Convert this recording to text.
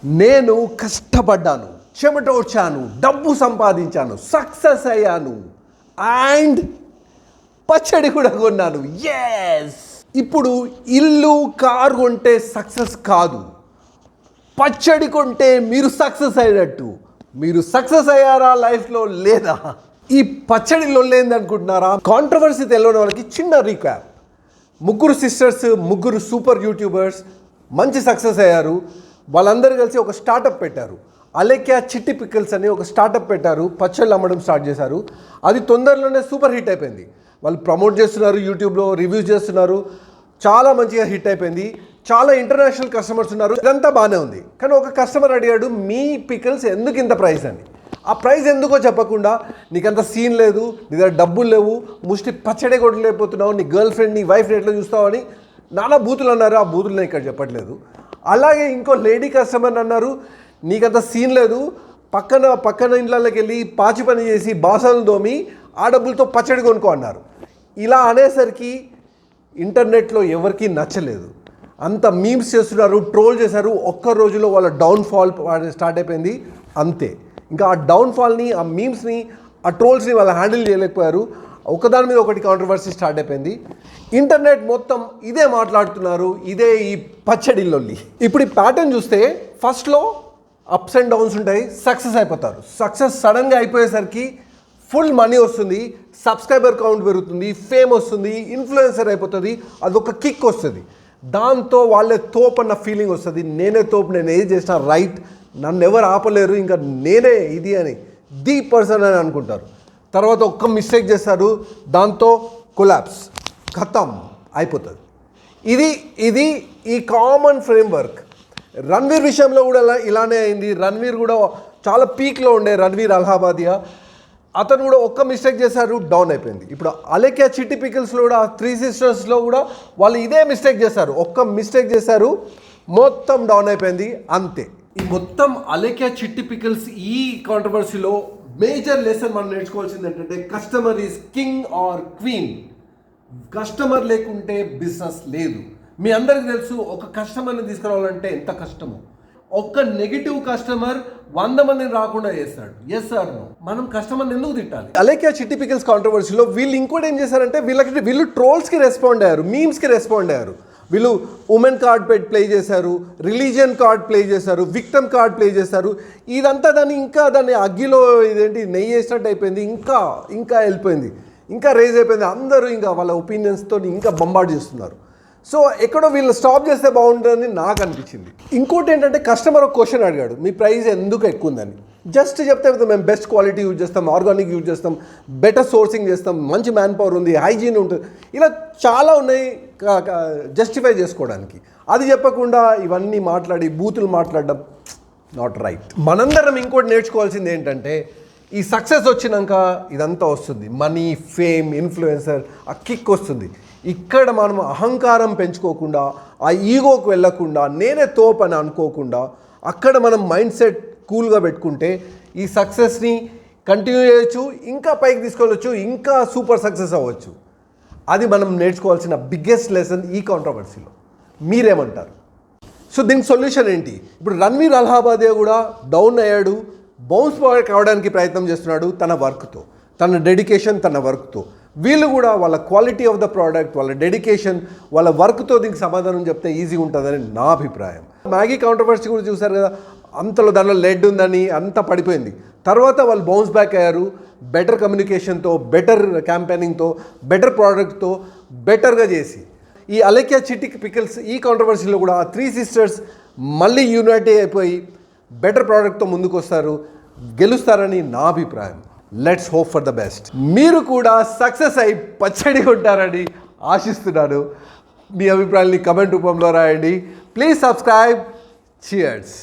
నేను కష్టపడ్డాను, చెమటోడ్చాను, డబ్బు సంపాదించాను, సక్సెస్ అయ్యాను అండ్ పచ్చడి కూడా కొన్నాను. ఎస్, ఇప్పుడు ఇల్లు కారు కొంటే సక్సెస్ కాదు, పచ్చడి కొంటే మీరు సక్సెస్ అయినట్టు. మీరు సక్సెస్ అయ్యారా లైఫ్లో లేదా? ఈ పచ్చడిలో లేదనుకుంటున్నారా? కాంట్రవర్సీ తెలియని వాళ్ళకి చిన్న రీక్యాప్. ముగ్గురు సిస్టర్స్, ముగ్గురు సూపర్ యూట్యూబర్స్ మంచి సక్సెస్ అయ్యారు. వాళ్ళందరూ కలిసి ఒక స్టార్టప్ పెట్టారు. అలేఖ్య చిట్టి పికిల్స్ అని ఒక స్టార్టప్ పెట్టారు. పచ్చళ్ళు అమ్మడం స్టార్ట్ చేశారు. అది తొందరలోనే సూపర్ హిట్ అయిపోయింది. వాళ్ళు ప్రమోట్ చేస్తున్నారు, యూట్యూబ్లో రివ్యూస్ చేస్తున్నారు. చాలా మంచిగా హిట్ అయిపోయింది. చాలా ఇంటర్నేషనల్ కస్టమర్స్ ఉన్నారు. ఇదంతా బాగానే ఉంది. కానీ ఒక కస్టమర్ అడిగాడు, మీ పికిల్స్ ఎందుకు ఇంత ప్రైస్ అని. ఆ ప్రైస్ ఎందుకో చెప్పకుండా, నీకంత సీన్ లేదు, నీ దగ్గర డబ్బులు లేవు, ముష్టి పచ్చడి కొట్టలేకపోతున్నావు, నీ గర్ల్ ఫ్రెండ్, నీ వైఫ్ని ఎట్లా చూస్తావు అని నానా బూతులు అన్నారు. ఆ బూతులు నేను ఇక్కడ చెప్పట్లేదు. అలాగే ఇంకో లేడీ కస్టమర్ అన్నారు, నీకంత సీన్ లేదు, పక్కన ఇంట్లోకి వెళ్ళి పాచి పని చేసి బాసనలు దోమి ఆ డబ్బులతో పచ్చడి కొనుక్కో అన్నారు. ఇలా అనేసరికి ఇంటర్నెట్లో ఎవరికీ నచ్చలేదు. అంత మీమ్స్ చేస్తున్నారు, ట్రోల్ చేశారు. ఒక్క రోజులో వాళ్ళ డౌన్ఫాల్ స్టార్ట్ అయిపోయింది. అంతే. ఇంకా ఆ డౌన్ఫాల్ని, ఆ మీమ్స్ని, ఆ ట్రోల్స్ని వాళ్ళు హ్యాండిల్ చేయలేకపోయారు. ఒకదాని మీద ఒకటి కాంట్రవర్సీ స్టార్ట్ అయిపోయింది. ఇంటర్నెట్ మొత్తం ఇదే మాట్లాడుతున్నారు, ఇదే ఈ పచ్చడిల్లోల్లి. ఇప్పుడు ఈ ప్యాటర్న్ చూస్తే ఫస్ట్లో అప్స్ అండ్ డౌన్స్ ఉంటాయి, సక్సెస్ అయిపోతారు. సక్సెస్ సడన్గా అయిపోయేసరికి ఫుల్ మనీ వస్తుంది, సబ్స్క్రైబర్ కౌంట్ పెరుగుతుంది, ఫేమ్ వస్తుంది, ఇన్ఫ్లుయెన్సర్ అయిపోతుంది, అదొక కిక్ వస్తుంది. దాంతో వాళ్ళే తోపు అన్న ఫీలింగ్ వస్తుంది. నేనే తోపు, నేను ఏది చేసినా రైట్, నన్ను ఎవరు ఆపలేరు, ఇంకా నేనే ఇది అని ది పర్సన్ అని అనుకుంటారు. తర్వాత ఒక్క మిస్టేక్ చేస్తారు, దాంతో కొలాప్స్, ఖతం అయిపోతుంది. ఇది ఈ కామన్ ఫ్రేమ్వర్క్. రణ్వీర్ విషయంలో కూడా ఇలానే అయింది. రణ్వీర్ కూడా చాలా పీక్లో ఉండే, రణ్వీర్ అలహాబాదియా. అతను కూడా ఒక్క మిస్టేక్ చేశారు, డౌన్ అయిపోయింది. ఇప్పుడు అలేఖ్య చిట్టి పికిల్స్లో కూడా, త్రీ సిస్టర్స్లో కూడా వాళ్ళు ఇదే మిస్టేక్ చేశారు. ఒక్క మిస్టేక్ చేశారు, మొత్తం డౌన్ అయిపోయింది. అంతే. ఈ మొత్తం అలేఖ్య చిట్టి పికిల్స్ ఈ కాంట్రవర్సీలో మేజర్ లెసన్ మనం నేర్చుకోవాల్సింది ఏంటంటే, customer is king or queen. Customer లేకుంటే బిజినెస్ లేదు. మీ అందరికీ తెలుసు, ఒక కస్టమర్ని తీసుకురావాలంటే ఎంత కష్టమో. ఒక్క నెగిటివ్ కస్టమర్ 100 మందిని రాకుండా చేస్తాడు. Yes sir, no. మనం కస్టమర్ని ఎందుకు తిట్టాలి? అలేఖ్య చిట్టి పికిల్స్ కాంట్రవర్సీలో వీళ్ళు ఇంకోటి ఏం చేశారంటే, వీళ్ళు ట్రోల్స్కి రెస్పాండ్ అయ్యారు, మీమ్స్కి రెస్పాండ్ అయ్యారు. వీళ్ళు ఉమెన్ కార్డ్ ప్లే చేశారు, రిలీజియన్ కార్డ్ ప్లే చేశారు, విక్టమ్ కార్డ్ ప్లే చేశారు. ఇదంతా దాన్ని అగ్గిలో ఇదేంటి నెయ్యి వేసినట్టు అయిపోయింది. ఇంకా వెళ్ళిపోయింది, ఇంకా రేజ్ అయిపోయింది. అందరూ ఇంకా వాళ్ళ ఒపీనియన్స్తో ఇంకా బొంబార్డ్ చేస్తున్నారు. సో ఎక్కడో వీళ్ళు స్టాప్ చేస్తే బాగుంటుందని నాకు అనిపించింది. ఇంకోటి ఏంటంటే, కస్టమర్ ఒక క్వశ్చన్ అడిగాడు, మీ ప్రైస్ ఎందుకు ఎక్కువ ఉందని. జస్ట్ చెప్తే మేము బెస్ట్ క్వాలిటీ యూజ్ చేస్తాం, ఆర్గానిక్ యూజ్ చేస్తాం, బెటర్ సోర్సింగ్ చేస్తాం, మంచి మ్యాన్ పవర్ ఉంది, హైజీన్ ఉంటుంది, ఇలా చాలా ఉన్నాయి జస్టిఫై చేసుకోవడానికి. అది చెప్పకుండా ఇవన్నీ మాట్లాడి బూతులు మాట్లాడడం నాట్ రైట్. మనందరం ఇంకోటి నేర్చుకోవాల్సింది ఏంటంటే, ఈ సక్సెస్ వచ్చినాక ఇదంతా వస్తుంది, మనీ, ఫేమ్, ఇన్ఫ్లుయెన్సర్, ఆ కిక్ వస్తుంది. ఇక్కడ మనం అహంకారం పెంచుకోకుండా, ఆ ఈగోకి వెళ్ళకుండా, నేనే తోపు అని అనుకోకుండా, అక్కడ మనం మైండ్ సెట్ కూల్గా పెట్టుకుంటే ఈ సక్సెస్ని కంటిన్యూ చేయొచ్చు, ఇంకా పైకి తీసుకెళ్ళొచ్చు, ఇంకా సూపర్ సక్సెస్ అవ్వచ్చు. అది మనం నేర్చుకోవాల్సిన బిగ్గెస్ట్ లెసన్ ఈ కాంట్రవర్సీలో. మీరేమంటారు? సో దీనికి సొల్యూషన్ ఏంటి? ఇప్పుడు రణ్వీర్ అలహాబాదియా కూడా డౌన్ అయ్యాడు, బౌన్స్ బ్యాక్ కావడానికి ప్రయత్నం చేస్తున్నాడు తన వర్క్తో, తన డెడికేషన్, తన వర్క్తో. వీళ్ళు కూడా వాళ్ళ క్వాలిటీ ఆఫ్ ద ప్రోడక్ట్, వాళ్ళ డెడికేషన్, వాళ్ళ వర్క్తో దీనికి సమాధానం చెప్తే ఈజీగా ఉంటుందని నా అభిప్రాయం. మ్యాగీ కాంట్రవర్సీ కూడా చూశారు కదా, దానిలో లెడ్ ఉందని అంతా పడిపోయింది. తర్వాత వాళ్ళు బౌన్స్ బ్యాక్ అయ్యారు, బెటర్ కమ్యూనికేషన్తో, బెటర్ క్యాంపెయినింగ్తో, బెటర్ ప్రోడక్ట్తో, బెటర్గా చేసి. ఈ అలేఖ్య చిట్టి పికిల్స్ ఈ కాంట్రవర్సీలో కూడా ఆ త్రీ సిస్టర్స్ మళ్ళీ యూనైట్ అయిపోయి బెటర్ ప్రోడక్ట్తో ముందుకు వస్తారు, గెలుస్తారని నా అభిప్రాయం. Let's hope for the best. మీరు కూడా సక్సెస్ అయి పచ్చడి ఉంటారని ఆశిస్తున్నాను. మీ అభిప్రాయాన్ని కమెంట్ రూపంలో రాయండి. Please subscribe. చియర్స్.